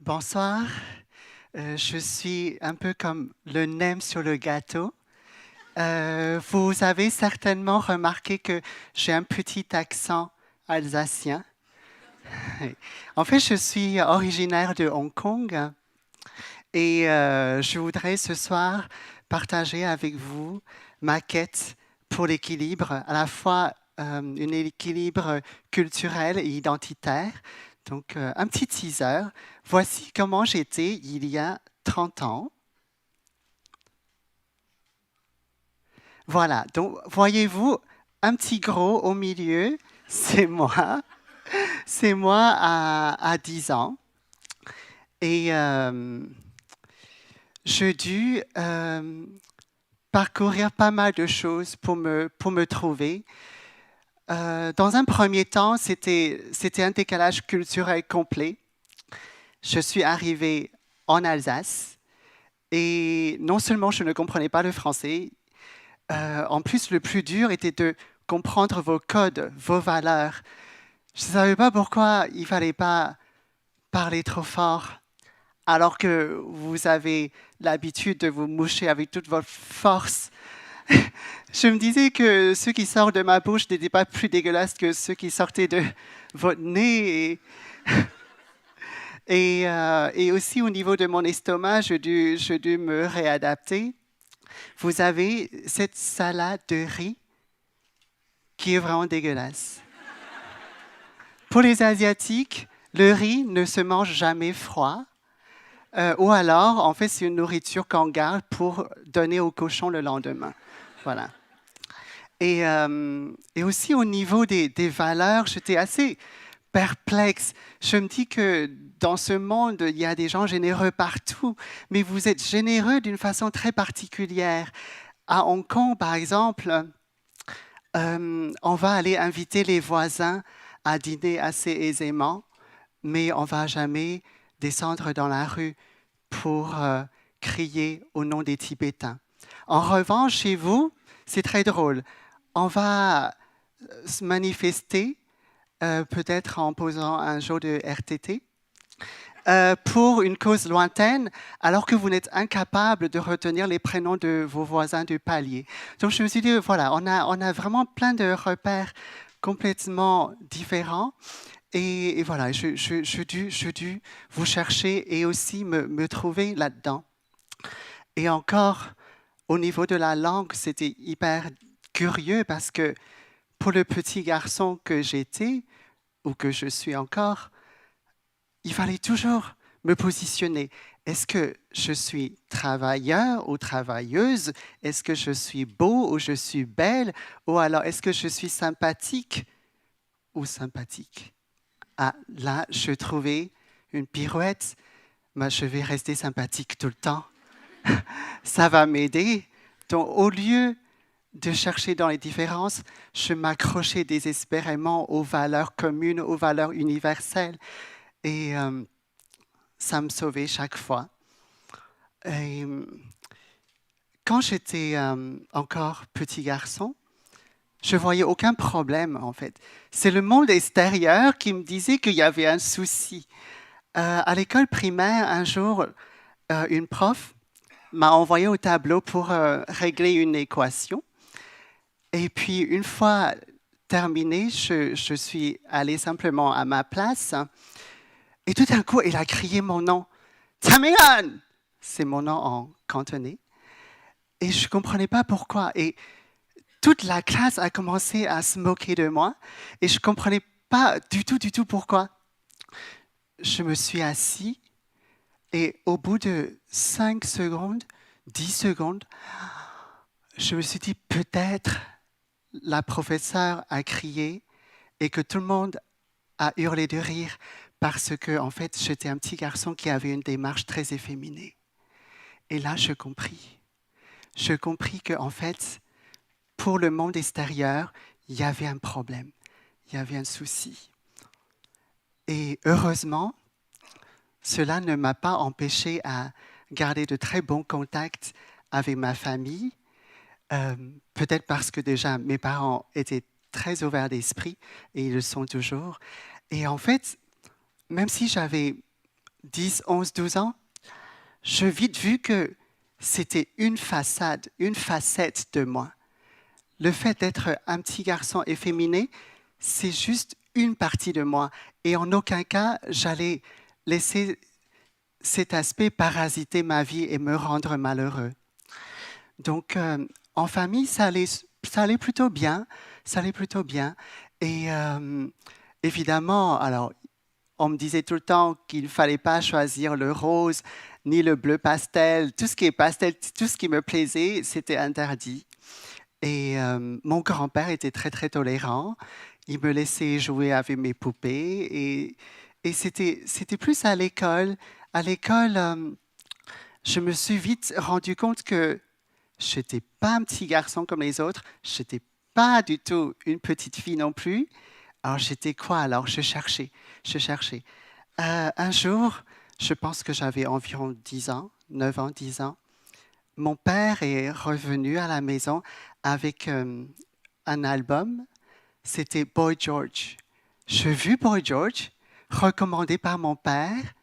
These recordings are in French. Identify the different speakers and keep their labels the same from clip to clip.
Speaker 1: Bonsoir. Je suis un peu comme le nem sur le gâteau. Vous avez certainement remarqué que j'ai un petit accent alsacien. En fait, je suis originaire de Hong Kong et je voudrais ce soir partager avec vous ma quête pour l'équilibre, à la fois un équilibre culturel et identitaire. Donc, un petit teaser. Voici comment j'étais il y a 30 ans. Voilà, donc voyez-vous, un petit gros au milieu, c'est moi. C'est moi à 10 ans. Et j'ai dû parcourir pas mal de choses pour me trouver. Dans un premier temps, c'était un décalage culturel complet. Je suis arrivée en Alsace et non seulement je ne comprenais pas le français, en plus le plus dur était de comprendre vos codes, vos valeurs. Je ne savais pas pourquoi il ne fallait pas parler trop fort alors que vous avez l'habitude de vous moucher avec toute votre force. Je me disais que ceux qui sortent de ma bouche n'étaient pas plus dégueulasses que ceux qui sortaient de votre nez. Et aussi au niveau de mon estomac, j'ai dû me réadapter. Vous avez cette salade de riz qui est vraiment dégueulasse. Pour les Asiatiques, le riz ne se mange jamais froid. Ou alors, en fait, c'est une nourriture qu'on garde pour donner au cochon le lendemain. Voilà. Et aussi au niveau des valeurs, j'étais assez perplexe. Je me dis que dans ce monde, il y a des gens généreux partout, mais vous êtes généreux d'une façon très particulière. À Hong Kong, par exemple, on va aller inviter les voisins à dîner assez aisément, mais on ne va jamais descendre dans la rue pour crier au nom des Tibétains. En revanche, chez vous, c'est très drôle. On va se manifester, peut-être en posant un jour de RTT, pour une cause lointaine, alors que vous n'êtes incapable de retenir les prénoms de vos voisins du palier. Donc je me suis dit, voilà, on a vraiment plein de repères complètement différents. Et voilà, je dû vous chercher et aussi me trouver là-dedans. Et encore, au niveau de la langue, c'était hyper curieux parce que pour le petit garçon que j'étais, ou que je suis encore, il fallait toujours me positionner. Est-ce que je suis travailleur ou travailleuse? Est-ce que je suis beau ou je suis belle? Ou alors, est-ce que je suis sympathique ou sympathique? Ah, là, je trouvais une pirouette. Mais je vais rester sympathique tout le temps. Ça va m'aider. Donc, au lieu de chercher dans les différences, je m'accrochais désespérément aux valeurs communes, aux valeurs universelles. Et ça me sauvait chaque fois. Et quand j'étais encore petit garçon, je voyais aucun problème, en fait. C'est le monde extérieur qui me disait qu'il y avait un souci. À l'école primaire, un jour, une prof m'a envoyé au tableau pour régler une équation. Et puis, une fois terminé, je suis allé simplement à ma place. Et tout d'un coup, elle a crié mon nom. Tamian! C'est mon nom en cantonais. Et je ne comprenais pas pourquoi. Et toute la classe a commencé à se moquer de moi. Et je ne comprenais pas du tout pourquoi. Je me suis assis. Et au bout de 5 secondes, 10 secondes, je me suis dit peut-être la professeure a crié et que tout le monde a hurlé de rire parce que, en fait, j'étais un petit garçon qui avait une démarche très efféminée. Et là, je compris. Je compris que, en fait, pour le monde extérieur, il y avait un problème, il y avait un souci. Et heureusement, cela ne m'a pas empêché à garder de très bons contacts avec ma famille, peut-être parce que déjà mes parents étaient très ouverts d'esprit et ils le sont toujours. Et en fait, même si j'avais 10, 11, 12 ans, j'ai vite vu que c'était une façade, une facette de moi. Le fait d'être un petit garçon efféminé, c'est juste une partie de moi. Et en aucun cas, j'allais laisser cet aspect parasiter ma vie et me rendre malheureux. Donc, en famille, ça allait plutôt bien. Ça allait plutôt bien. Et évidemment, alors, on me disait tout le temps qu'il ne fallait pas choisir le rose ni le bleu pastel. Tout ce qui est pastel, tout ce qui me plaisait, c'était interdit. Et mon grand-père était très, très tolérant. Il me laissait jouer avec mes poupées. Et c'était plus à l'école. À l'école, je me suis vite rendu compte que je n'étais pas un petit garçon comme les autres. Je n'étais pas du tout une petite fille non plus. Alors, j'étais quoi? Alors, je cherchais. Je cherchais. Un jour, je pense que j'avais environ 10 ans, 9 ans, 10 ans. Mon père est revenu à la maison avec un album. C'était Boy George. J'ai vu Boy George, recommandé par mon père,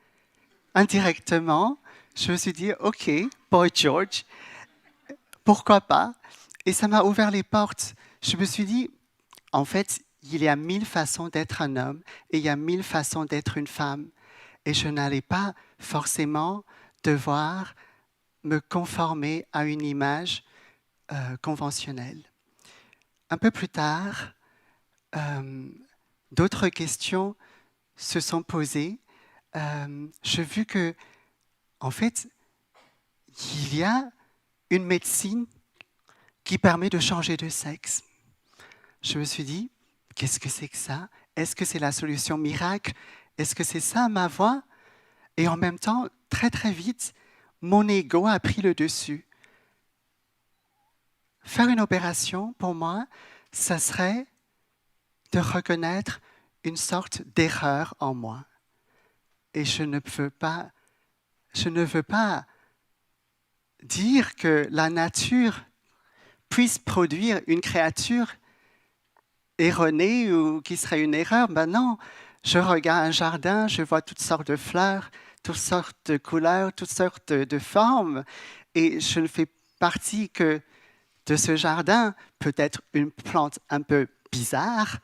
Speaker 1: indirectement. Je me suis dit, OK, Boy George, pourquoi pas? Et ça m'a ouvert les portes. Je me suis dit, en fait, il y a 1000 façons d'être un homme et il y a 1000 façons d'être une femme. Et je n'allais pas forcément devoir me conformer à une image conventionnelle. Un peu plus tard, d'autres questions se sont posées. J'ai vu que, en fait, il y a une médecine qui permet de changer de sexe. Je me suis dit, qu'est-ce que c'est que ça? Est-ce que c'est la solution miracle? Est-ce que c'est ça ma voie? Et en même temps, très très vite, mon ego a pris le dessus. Faire une opération, pour moi, ça serait de reconnaître une sorte d'erreur en moi. Et je ne veux pas dire que la nature puisse produire une créature erronée ou qui serait une erreur. Ben non, je regarde un jardin, je vois toutes sortes de fleurs, toutes sortes de couleurs, toutes sortes de formes, et je ne fais partie que de ce jardin, peut-être une plante un peu bizarre,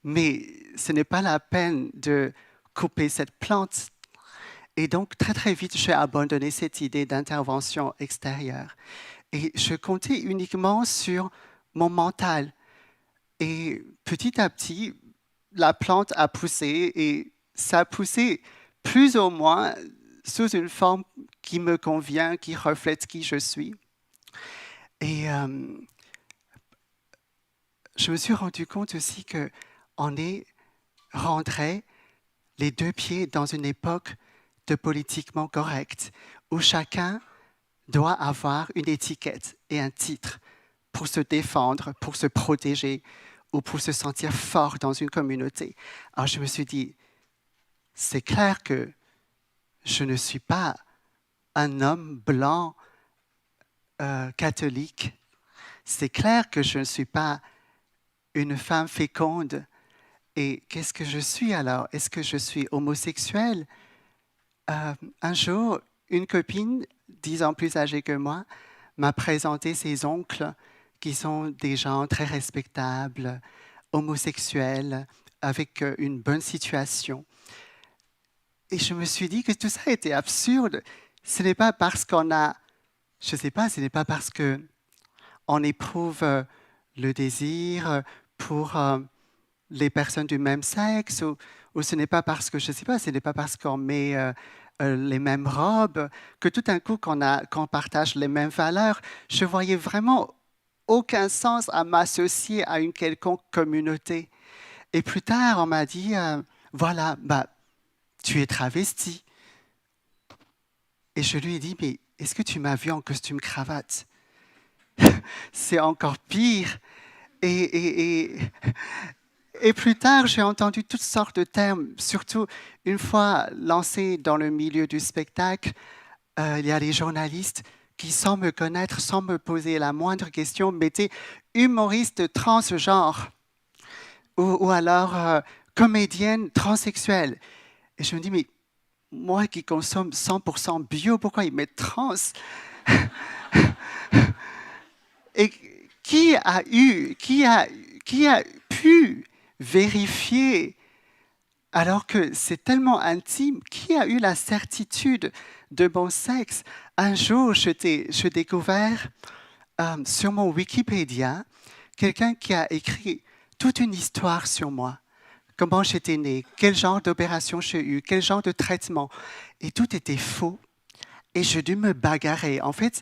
Speaker 1: mais ce n'est pas la peine de couper cette plante. Et donc, très très vite, j'ai abandonné cette idée d'intervention extérieure. Et je comptais uniquement sur mon mental. Et petit à petit, la plante a poussé et ça a poussé plus ou moins sous une forme qui me convient, qui reflète qui je suis. Et je me suis rendu compte aussi qu'on rendrait les deux pieds dans une époque de politiquement correct, où chacun doit avoir une étiquette et un titre pour se défendre, pour se protéger ou pour se sentir fort dans une communauté. Alors je me suis dit, c'est clair que je ne suis pas un homme blanc catholique. C'est clair que je ne suis pas une femme féconde. Et qu'est-ce que je suis alors? Est-ce que je suis homosexuel? Un jour, une copine, 10 ans plus âgée que moi, m'a présenté ses oncles qui sont des gens très respectables, homosexuels, avec une bonne situation. Et je me suis dit que tout ça était absurde. Ce n'est pas parce qu'on a, je ne sais pas, ce n'est pas parce qu'on éprouve le désir pour les personnes du même sexe, ou ce n'est pas parce que, je ne sais pas, ce n'est pas parce qu'on met les mêmes robes, que tout d'un coup, qu'on partage les mêmes valeurs. Je voyais vraiment aucun sens à m'associer à une quelconque communauté. Et plus tard, on m'a dit, voilà, bah, tu es travesti. Et je lui ai dit, mais est-ce que tu m'as vu en costume cravate? C'est encore pire. Et plus tard, j'ai entendu toutes sortes de termes, surtout une fois lancé dans le milieu du spectacle, il y a les journalistes qui, sans me connaître, sans me poser la moindre question, mettaient humoriste transgenre ou alors comédienne transsexuelle. Et je me dis, mais moi qui consomme 100% bio, pourquoi ils mettent trans? Et qui a pu vérifier alors que c'est tellement intime? Qui a eu la certitude de mon sexe? Un jour, j'ai découvert sur mon Wikipédia quelqu'un qui a écrit toute une histoire sur moi. Comment j'étais née, quel genre d'opération j'ai eu, quel genre de traitement. Et tout était faux. Et j'ai dû me bagarrer. En fait,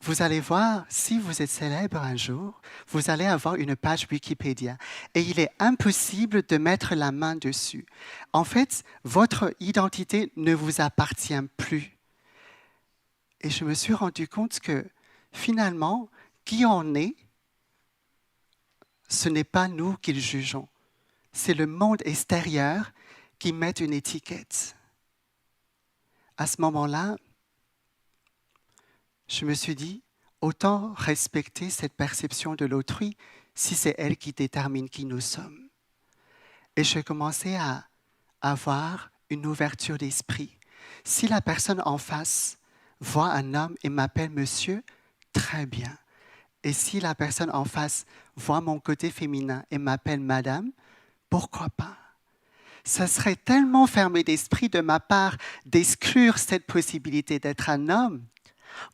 Speaker 1: vous allez voir, si vous êtes célèbre un jour, vous allez avoir une page Wikipédia. Et il est impossible de mettre la main dessus. En fait, votre identité ne vous appartient plus. Et je me suis rendu compte que finalement, qui on est, ce n'est pas nous qui le jugeons. C'est le monde extérieur qui met une étiquette. À ce moment-là, je me suis dit, autant respecter cette perception de l'autrui si c'est elle qui détermine qui nous sommes. Et j'ai commencé à avoir une ouverture d'esprit. Si la personne en face voit un homme et m'appelle monsieur, très bien. Et si la personne en face voit mon côté féminin et m'appelle madame, pourquoi pas? Ça serait tellement fermé d'esprit de ma part d'exclure cette possibilité d'être un homme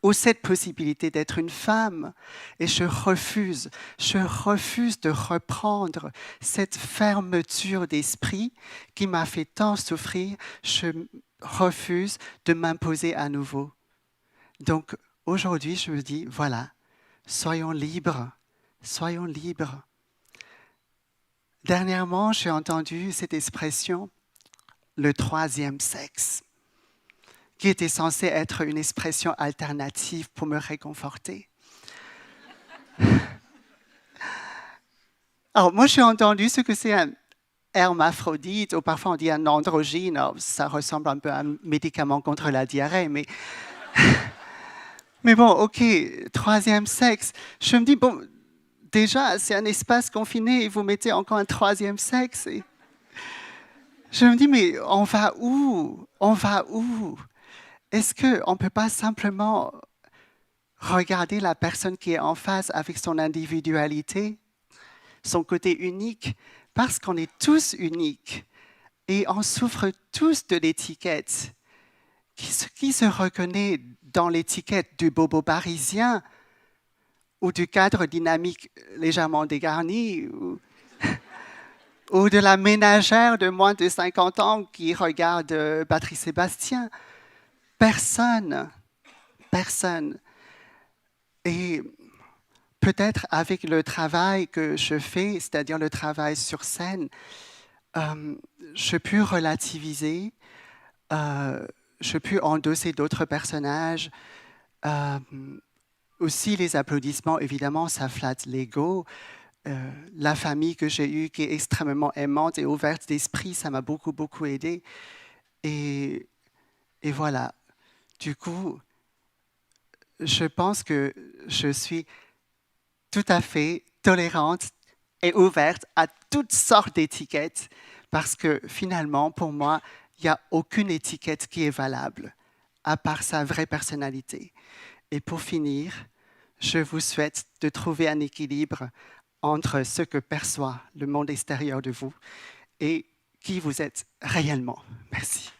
Speaker 1: ou cette possibilité d'être une femme. Et je refuse de reprendre cette fermeture d'esprit qui m'a fait tant souffrir. Je refuse de m'imposer à nouveau. Donc aujourd'hui, je me dis, voilà, soyons libres, soyons libres. Dernièrement, j'ai entendu cette expression, le troisième sexe, qui était censée être une expression alternative pour me réconforter. Alors, moi, j'ai entendu ce que c'est un hermaphrodite, ou parfois on dit un androgyne. Alors, ça ressemble un peu à un médicament contre la diarrhée, mais... mais bon, ok, troisième sexe. Je me dis, bon, déjà, c'est un espace confiné et vous mettez encore un troisième sexe. Et... je me dis, mais on va où? On va où? Est-ce qu'on ne peut pas simplement regarder la personne qui est en face avec son individualité, son côté unique, parce qu'on est tous uniques et on souffre tous de l'étiquette. Qui se reconnaît dans l'étiquette du bobo parisien ou du cadre dynamique légèrement dégarni ou de la ménagère de moins de 50 ans qui regarde Patrice Sébastien? Personne. Personne. Et peut-être avec le travail que je fais, c'est-à-dire le travail sur scène, je peux relativiser, je peux endosser d'autres personnages. Aussi, les applaudissements, évidemment, ça flatte l'ego. La famille que j'ai eue, qui est extrêmement aimante et ouverte d'esprit, ça m'a beaucoup, beaucoup aidé. Et voilà. Du coup, je pense que je suis tout à fait tolérante et ouverte à toutes sortes d'étiquettes parce que finalement, pour moi, il n'y a aucune étiquette qui est valable à part sa vraie personnalité. Et pour finir, je vous souhaite de trouver un équilibre entre ce que perçoit le monde extérieur de vous et qui vous êtes réellement. Merci.